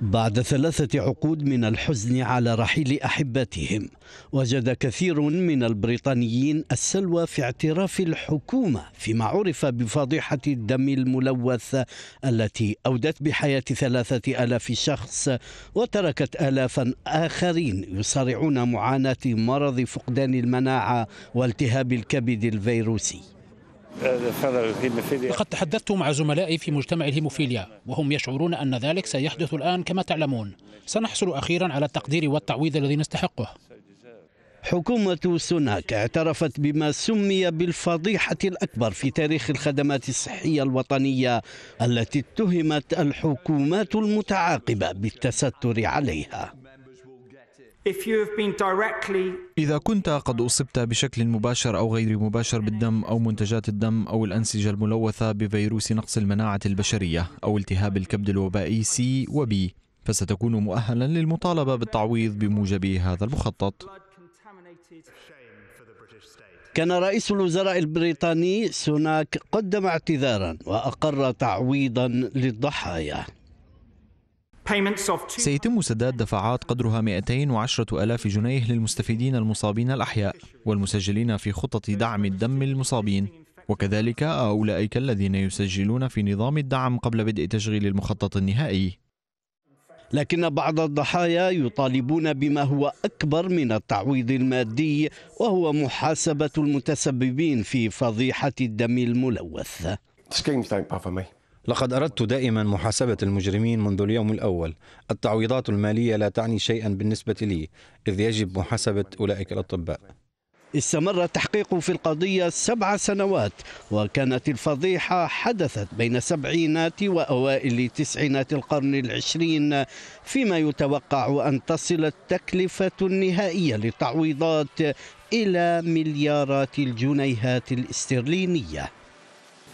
بعد 3 عقود من الحزن على رحيل أحبتهم، وجد كثير من البريطانيين السلوى في اعتراف الحكومة فيما عرف بفضيحة الدم الملوث التي أودت بحياة 3000 شخص وتركت آلافا آخرين يصارعون معاناة مرض فقدان المناعة والتهاب الكبد الفيروسي. لقد تحدثت مع زملائي في مجتمع الهيموفيليا وهم يشعرون أن ذلك سيحدث الآن. كما تعلمون سنحصل أخيرا على التقدير والتعويض الذي نستحقه. حكومة سوناك اعترفت بما سمي بالفضيحة الأكبر في تاريخ الخدمات الصحية الوطنية التي اتهمت الحكومات المتعاقبة بالتستر عليها. إذا كنت قد أصبت بشكل مباشر أو غير مباشر بالدم أو منتجات الدم أو الأنسجة الملوثة بفيروس نقص المناعة البشرية أو التهاب الكبد الوبائي C و B، فستكون مؤهلا للمطالبة بالتعويض بموجب هذا المخطط. كان رئيس الوزراء البريطاني سوناك قدم اعتذارا وأقر تعويضا للضحايا. سيتم سداد دفعات قدرها 210,000 جنيه للمستفيدين المصابين الأحياء والمسجلين في خطط دعم الدم للمصابين، وكذلك أولئك الذين يسجلون في نظام الدعم قبل بدء تشغيل المخطط النهائي. لكن بعض الضحايا يطالبون بما هو أكبر من التعويض المادي، وهو محاسبة المتسببين في فضيحة الدم الملوث. لقد أردت دائما محاسبة المجرمين منذ اليوم الأول. التعويضات المالية لا تعني شيئا بالنسبة لي، إذ يجب محاسبة أولئك الأطباء. استمر التحقيق في القضية 7 سنوات، وكانت الفضيحة حدثت بين السبعينات وأوائل تسعينات القرن العشرين، فيما يتوقع أن تصل التكلفة النهائية للتعويضات إلى مليارات الجنيهات الاسترلينية.